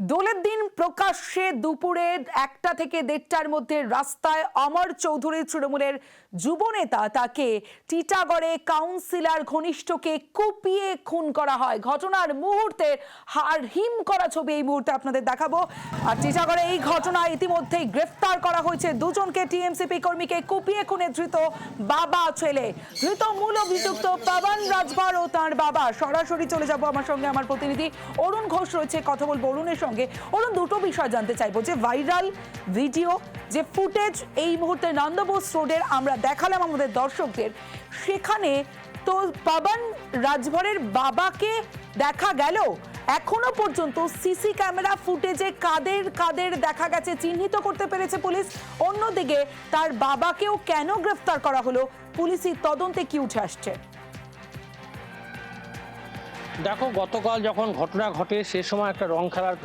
দোলের দিন প্রকাশ্যে দুপুরে 1টা থেকে 1:30টার মধ্যে রাস্তায় অমর চৌধুরী তৃণমূলের যুবনেতা তাকে টিটাগড়ে কাউন্সিলর ঘনিষ্ঠকে কুপিয়ে খুন করা হয়। ঘটনার মুহূর্তে হাড় হিম করা ছবি এই মুহূর্তে আপনাদের দেখাবো। আর টিটাগড়ে এই ঘটনায় ইতিমধ্যেই গ্রেফতার করা হয়েছে দুজনকে। টিএমসিপি কর্মীকে কুপিয়ে খুনে ধৃত বাবা ছেলে। ধৃত মূল অভিযুক্ত পবন রাজভর ও তার বাবা। সরাসরি চলে যাব আমার সঙ্গে আমার প্রতিনিধি অরুণ ঘোষ রয়েছে, কথা বলবো অরুণের সঙ্গে। অরুণ, দুটো বিষয় জানতে চাইবো, যে ভাইরাল ভিডিও, যে ফুটেজ এই মুহূর্তে নন্দবোস রোডের আমরা দেখালাম আমাদের দর্শকদের, সেখানে তো পবন রাজভরের বাবাকে দেখা গেল। এখনো পর্যন্ত সিসি ক্যামেরা ফুটেজে কাদের কাদের দেখা গেছে চিহ্নিত করতে পেরেছে পুলিশ? অন্যদিকে তার বাবাকেও কেন গ্রেফতার করা হলো, পুলিশি তদন্তে কি উঠে আসছে? দেখো, গতকাল যখন ঘটনা ঘটে সে সময় একটা রং খেলার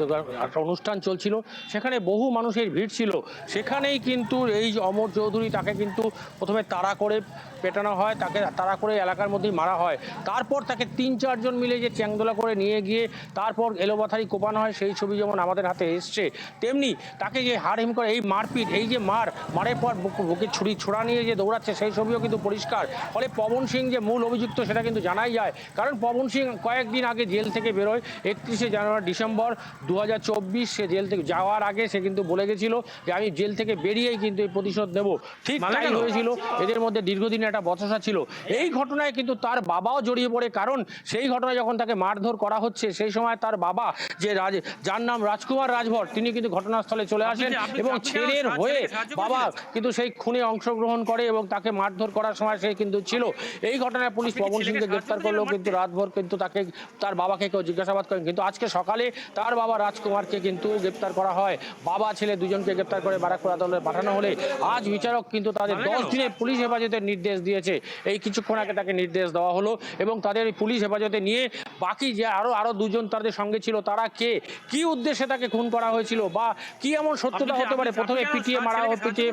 একটা অনুষ্ঠান চলছিল, সেখানে বহু মানুষের ভিড় ছিল। সেখানেই কিন্তু এই অমর চৌধুরী, তাকে কিন্তু প্রথমে তাড়া করে পেটানো হয়, তাকে তাড়া করে এলাকার মধ্যেই মারা হয়। তারপর তাকে 3-4 জন মিলে যে চ্যাংদোলা করে নিয়ে গিয়ে তারপর এলোপাথারি কোপানো হয়, সেই ছবি যেমন আমাদের হাতে এসছে, তেমনি তাকে যে হাড়হিম করে এই মারপিট, এই যে মারের পর বুকে ছোড়া নিয়ে যে দৌড়াচ্ছে, সেই ছবিও কিন্তু পরিষ্কার। ফলে পবন সিং যে মূল অভিযুক্ত সেটা কিন্তু জানাই যায়, কারণ পবন সিং কয়েকদিন আগে জেল থেকে বেরোয়। 31শে জানুয়ারি ডিসেম্বর 2024 সে জেল থেকে যাওয়ার আগে সে কিন্তু বলে গেছিল যে আমি জেল থেকে বেরিয়েই কিন্তু এই প্রতিশোধ নেব। ঠিক তাই হয়েছিল। এদের মধ্যে দীর্ঘদিনের একটা বচসা ছিল। এই ঘটনায় কিন্তু তার বাবাও জড়িয়ে পড়ে, কারণ সেই ঘটনায় যখন তাকে মারধর করা হচ্ছে সেই সময় তার বাবা, যার নাম রাজকুমার রাজভর, তিনি কিন্তু ঘটনাস্থলে চলে আসেন এবং ছেলের হয়ে বাবা কিন্তু সেই খুনে অংশগ্রহণ করে এবং তাকে মারধর করার সময় সে কিন্তু ছিল। এই ঘটনায় পুলিশ পবন সিংকে গ্রেফতার করলেও কিন্তু রাতভর কিন্তু তার বাবাকে কেউ জিজ্ঞাসাবাদ করেন। কিন্তু আজকে সকালে তার বাবা রাজকুমারকে কিন্তু গ্রেফতার করা হয়। বাবা ছেলে দুজনকে গ্রেফতার করে ব্যারাকপুর আদালতে পাঠানো হলে আজ বিচারক কিন্তু তাদের 10 দিনের পুলিশ হেফাজতের নির্দেশ দিয়েছে। এই কিছুক্ষণ আগে তাকে নির্দেশ দেওয়া হলো এবং তাদের পুলিশ হেফাজতে নিয়ে বাকি যে আরো দুজন তাদের সঙ্গে ছিল, তারা কে, কি উদ্দেশ্যে তাকে খুন করা হয়েছিল বা কি এমন সত্যতা হতে পারে। প্রথমে পিটিয়ে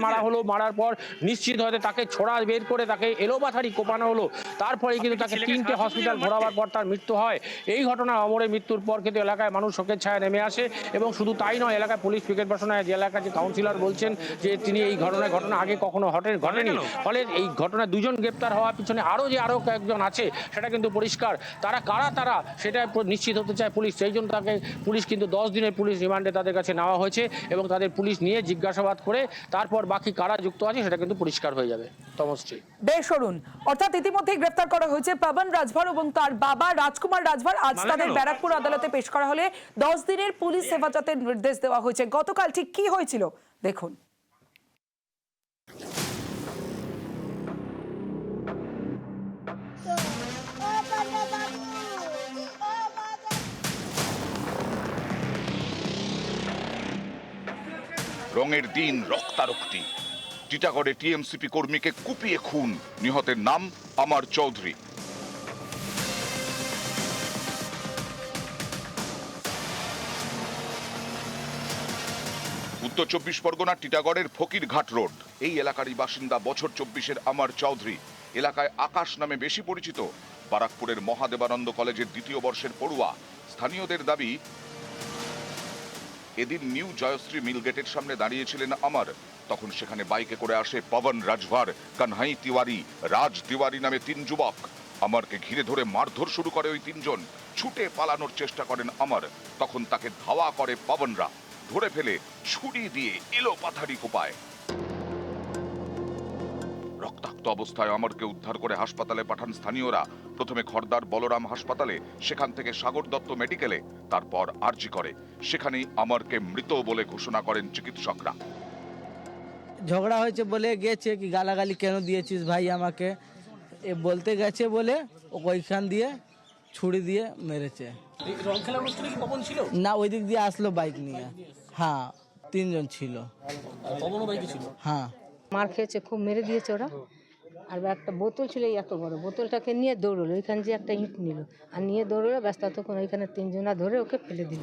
মারা হলো, মারার পর নিশ্চিত হতে তাকে ছোড়া বের করে তাকে এলোপাথারি কোপানো হলো। তারপরে কিন্তু তাকে 3টে হসপিটাল ঘোরাবার পর তার মৃত্যু হয়। এই ঘটনা অমরের মৃত্যুর পর কিন্তু এলাকায় মানুষ শোকের ছায়া নেমে আসে এবং শুধু তাই নয়, এলাকায় পুলিশ পিকেট বসানোয় যে এলাকার যে কাউন্সিলর বলছেন যে তিনি এই ঘটনা আগে কখনো ঘটেনি। ফলে এই ঘটনায় দুজন গ্রেপ্তার হওয়ার পিছনে আরো কয়েকজন আছে সেটা কিন্তু পরিষ্কার। তারা সেটা নিশ্চিত হতে চায় পুলিশ। সেই জন্য তাকে পুলিশ কিন্তু 10 দিনের পুলিশ রিমান্ডে তাদের কাছে নেওয়া হয়েছে এবং তাদের পুলিশ নিয়ে জিজ্ঞাসাবাদ করে তারপর বাকি কারা যুক্ত আছে সেটা কিন্তু পরিষ্কার হয়ে যাবে। তমশ্রী, বেশ অরুণ, অর্থাৎ ইতিমধ্যেই গ্রেফতার করা হয়েছে পবন রাজভর এবং তার বাবা রাজকুমার রাজভর। আজ তাদের ব্যারাকপুর আদালতে পেশ করা হলে 10 দিনের পুলিশ হেফাজতের নির্দেশ দেওয়া হয়েছে। গতকাল ঠিক কি হয়েছিল দেখুন। রঙের দিন, রক্তারক্তি। টিটাগড়ে টিএমসিপি কর্মীকে কুপিয়ে খুন, নিহতের নাম অমর চৌধুরী। উত্তর 24 পরগনার টিটাগড়ের ফকিরঘাট রোড এই এলাকারই বাসিন্দা বছর 24-এর অমর চৌধুরী। এলাকায় আকাশ নামে বেশি পরিচিত। বারাকপুরের মহাদেবানন্দ কলেজের 2য় বর্ষের পড়ুয়া। স্থানীয়দের দাবি, এদিন নিউ জয়শ্রী মিল গেটের সামনে দাঁড়িয়েছিলেন অমর। তখন সেখানে বাইকে করে আসে পবন রাজভর, কানহাই তিওয়ারি, রাজ তিওয়ারি নামে 3 যুবক। অমরকে ঘিরে ধরে মারধর শুরু করে ওই 3 জন। ছুটে পালানোর চেষ্টা করেন অমর, তখন তাকে ধাওয়া করে পবনরা। ধরে ফেলে ছুরি দিয়ে এলোপাথারি কোপায়। রক্তাক্ত অবস্থায় অমরকে উদ্ধার করে হাসপাতালে পাঠান স্থানীয়রা। প্রথমে খড়দার বলরাম হাসপাতালে, সেখান থেকে সাগর দত্ত মেডিকেলে, তারপর আরজি করে। সেখানেই অমরকে মৃত বলে ঘোষণা করেন চিকিৎসকরা। ঝগড়া হয়েছে বলে গেছে, কি গালাগালি কেন দিয়েছিস ভাই আমাকে, এ বলতে গেছে বলে ওইখান দিয়ে ছুরি দিয়ে মেরেছে। না, ওই দিক দিয়ে আসলো বাইক নিয়ে। হ্যাঁ, 3 জন ছিল। হ্যাঁ, মার খেয়েছে, খুব মেরে দিয়েছে ওরা। আর একটা বোতল ছিল, এই এত বড় বোতলটাকে নিয়ে দৌড়লো, ওইখানে যে একটা ইট নিল আর নিয়ে দৌড়লো, ব্যস্ত তখন ওইখানে 3 জনা ধরে ওকে ফেলে দিল।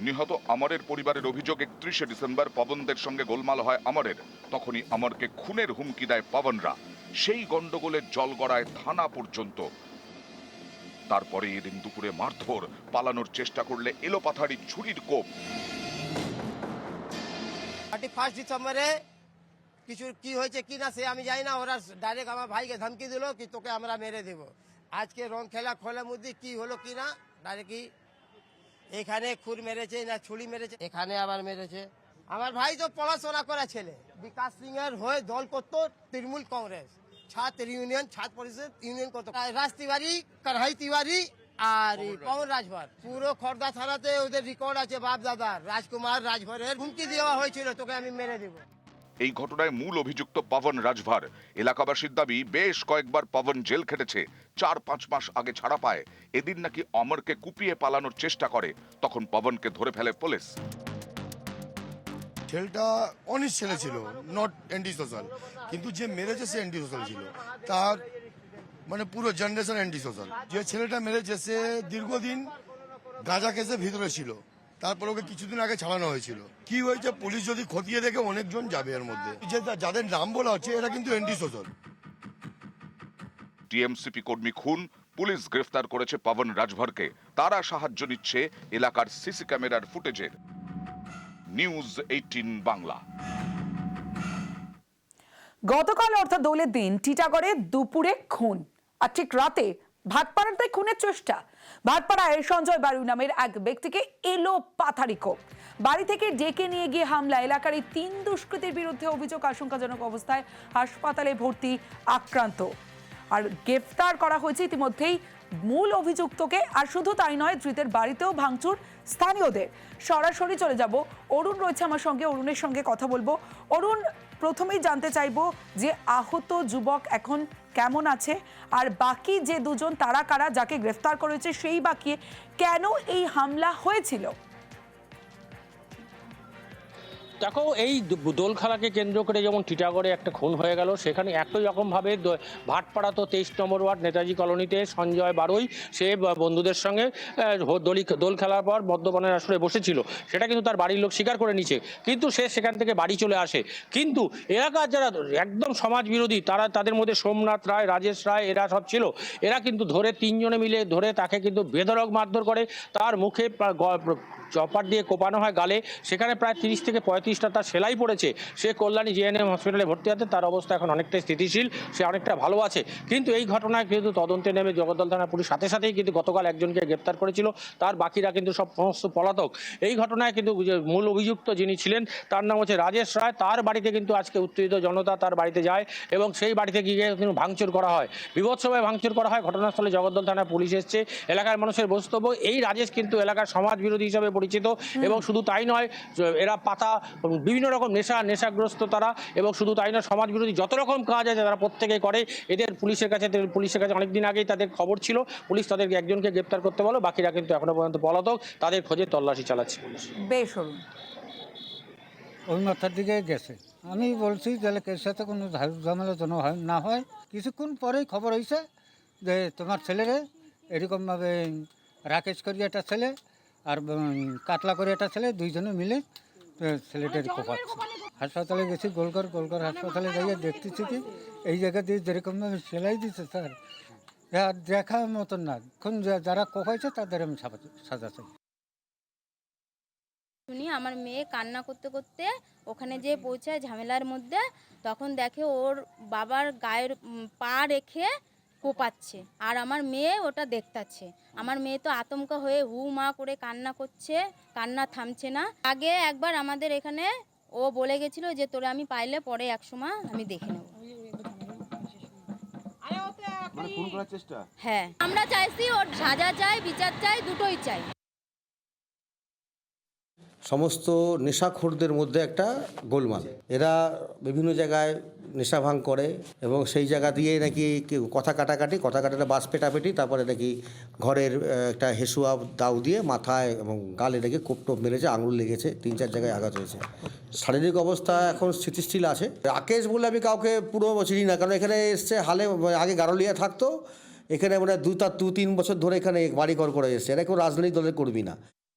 নিহত অমরের পরিবারের অভিযোগ, 31শে ডিসেম্বর পবনদের সঙ্গে গোলমাল হয় অমরের। তখনই অমরকে খুনের হুমকি দেয় পবনরা। সেই গন্ডগোলের জল গড়ায় থানা পর্যন্ত। তারপরে এদিন দুপুরে মারধর, পালানোর চেষ্টা করলে এলোপাথারি ছুরির কোপ। 31 ডিসেম্বরে কিছু কি হয়েছে কি না সে আমি জানি না, ওরা ডাইরেক্ট আমার ভাইকে ধমকি দিল কি তোকে আমরা মেরে দেব। আজকে রং খেলা খোলার মধ্যে কি হলো কি না, ডাইরেক্ট এখানে খুর মেরেছে না ছুরি মেরেছে, এখানে আবার মেরেছে। আমার ভাই তো পড়াশোনা করা ছেলে, বিকাশ সিং এর হয়ে দল করতো তৃণমূল কংগ্রেস, ছাত্র ইউনিয়ন, ছাত্র পরিষদ ইউনিয়ন করতো। রাজ তিওয়ারি, কানহাই তিওয়ারি আর পবন রাজভর, পুরো খড়দা থানাতে ওদের রেকর্ড আছে বাপ দাদার। রাজকুমার রাজভরের হুমকি দেওয়া হয়েছিল তোকে আমি মেরে দেবো। এই ঘটনায় মূল অভিযুক্ত পবন রাজভার। এলাকাবাসীর দাবি বেশ কয়েকবার পবন জেল খেটেছে, 4-5 মাস আগে ছাড়া পায়। এদিন নাকি অমরকে কুপিয়ে পালানোর চেষ্টা করে, তখন পবনকে ধরে ফেলে পুলিশ। ছেলেটা অনিশ ছেলে ছিল, নট অ্যান্টি সোশ্যাল, কিন্তু যে মেরেছে সে অ্যান্টি সোশ্যাল ছিল, তার মানে পুরো জেনারেশন অ্যান্টি সোশ্যাল। যে ছেলেটা মেরেছে সে দীর্ঘদিন গাঁজা কেসে ভিতরে ছিল, তারপর ওকে কিছুদিন আগে ছাড়ানো হয়েছিল। কি হয়েছে পুলিশ যদি খতিয়ে দেখে অনেকজন যাবে এর মধ্যে, যে যাদের নাম বলা হচ্ছে এরা কিন্তু অ্যান্টি সোশ্যাল। টিএমসিপি কর্মী খুন, পুলিশ গ্রেফতার করেছে পবন রাজভরকে। তারা সাহায্য নিচ্ছে এলাকার সিসি ক্যামেরার ফুটেজের। নিউজ 18 বাংলা। গতকাল অর্থাৎ দোলের দিন টিটাগড়ে দুপুরে খুন, আর ঠিক রাতে ভাটপাড়াতে খুনের চেষ্টা। ভাটপাড়ায় সঞ্জয় বারু নামের এক ব্যক্তিকে এলো পাথারি কোপ। বাড়ি থেকে ডেকে নিয়ে গিয়ে হামলা। এলাকার এই 3 দুষ্কৃতীর বিরুদ্ধে অভিযোগ, আশঙ্কাজনক অবস্থায় হাসপাতালে ভর্তি আক্রান্ত। আর গ্রেফতার করা হয়েছে ইতিমধ্যেই মূল অভিযুক্তকে। আর শুধু তাই নয়, ধৃতের বাড়িতেও ভাঙচুর স্থানীয়দের। সরাসরি চলে যাব, অরুণ রয়েছে আমার সঙ্গে, অরুণের সঙ্গে কথা বলবো। অরুণ, প্রথমেই জানতে চাইবো যে আহত যুবক এখন কেমন আছে, আর বাকি যে দুজন তারা কারা, যাকে গ্রেফতার করেছে সেই বাকি কেন এই হামলা হয়েছিল? দেখো, এই দোল খেলাকে কেন্দ্র করে যেমন টিটাগড়ে একটা খুন হয়ে গেল, সেখানে একই রকমভাবে ভাটপাড়া তো 23 নম্বর ওয়ার্ড নেতাজি কলোনিতে সঞ্জয় বারুই সে বন্ধুদের সঙ্গে দোল খেলার পর মদ্যপানের আসরে বসেছিল। সেটা কিন্তু তার বাড়ির লোক স্বীকার করে নিচ্ছে, কিন্তু সে সেখান থেকে বাড়ি চলে আসে। কিন্তু এলাকার যারা একদম সমাজ বিরোধী, তাদের মধ্যে সোমনাথ রায়, রাজেশ রায়, এরা সব ছিল। এরা কিন্তু ধরে 3 জনে মিলে ধরে তাকে কিন্তু বেধড়ক মারধর করে। তার মুখে চপার দিয়ে কোপানো হয় গালে। সেখানে প্রায় 30 থেকে 35টা তার সেলাই পড়েছে। সে কল্যাণী জেএনএম হসপিটালে ভর্তি আছে, তার অবস্থা এখন অনেকটাই স্থিতিশীল, সে অনেকটা ভালো আছে। কিন্তু এই ঘটনায় কিন্তু তদন্তে নেমে জগদ্দল থানা পুলিশ সাথে সাথেই কিন্তু গতকাল একজনকে গ্রেপ্তার করেছিল, তার বাকিরা কিন্তু সমস্ত পলাতক। এই ঘটনায় কিন্তু মূল অভিযুক্ত যিনি ছিলেন তার নাম হচ্ছে রাজেশ রায়। তার বাড়িতে কিন্তু আজকে উত্তেজিত জনতা তার বাড়িতে যায় এবং সেই বাড়িতে গিয়ে কিন্তু ভাঙচুর করা হয়, বিভৎসভাবে ভাঙচুর করা হয়। ঘটনাস্থলে জগদ্দল থানা পুলিশ এসছে। এলাকার মানুষের বক্তব্য, এই রাজেশ কিন্তু এলাকার সমাজ বিরোধী হিসাবে পরিচিত, এবং শুধু তাই নয়, এরা পাতা বিভিন্ন রকম নেশাগ্রস্ত তারা, এবং শুধু তাই নয়, সমাজ বিরোধী যত রকম কাজ আছে তারা প্রত্যেকেই করে। এদের পুলিশের কাছে অনেকদিন আগেই তাদের খবর ছিল, পুলিশ তাদেরকে একজনকে গ্রেপ্তার করতে বলো, বাকিরা কিন্তু এখনো পর্যন্ত পলাতক, তাদের খোঁজে তল্লাশি চালাচ্ছে পুলিশ। বেশ, ওই মাথার দিকে গেছে। আমি বলছি তাহলে এর সাথে কোনো ঝামেলা যেন না হয়। কিছুক্ষণ পরেই খবর হয়েছে যে তোমার ছেলেরে এরকমভাবে রাকেশ করি একটা ছেলে আর কাতলা করে একটা ছেলে, 2 জনে মিলে ছেলেটার কোপাচ্ছে। হাসপাতালে গেছি, গোলঘর হাসপাতালে যাইয়ে দেখতেছি কি এই জায়গা দিয়ে যেরকমভাবে সেলাই দিচ্ছে স্যার, দেখার মতন না। এখন যারা কোপাইছে তাদের আমি সাজা চাই। শুনি আমার মেয়ে কান্না করতে করতে ওখানে যেয়ে পৌঁছায় ঝামেলার মধ্যে, তখন দেখে ওর বাবার গায়ের পা রেখে কোপাচ্ছে, আর আমার মেয়ে ওটা দেখতাছে। আমার মেয়ে তো আতঙ্ক হয়ে হু মা করে কান্না করছে, কান্না থামছে না। আগে একবার আমাদের এখানে ও বলে গেছিল যে তোরা আমি পাইলে পরে একসময় আমি দেখে নেব। হ্যাঁ, আমরা চাইছি ওর সাজা চাই, বিচার চাই, দুটোই চাই। সমস্ত নেশাখোরদের মধ্যে একটা গোলমাল। এরা বিভিন্ন জায়গায় নেশা ভাঙ করে এবং সেই জায়গা দিয়ে নাকি কথা কাটাকাটি বাস পেটাপেটি, তারপরে নাকি ঘরের একটা হেসুয়া দাউ দিয়ে মাথায় এবং গালে নাকি কোপটোপ মেরেছে, আঙুল লেগেছে, 3-4 জায়গায় আঘাত হয়েছে। শারীরিক অবস্থা এখন স্থিতিশীল আছে। রাকেশ বলে আমি কাউকে পুরো চিনি না, কারণ এখানে এসছে হালে, আগে গারলিয়া থাকতো এখানে, মানে 2-3 বছর ধরে এখানে বাড়িঘর করে এসছে। এরা কেউ রাজনৈতিক দলের কর্মী না।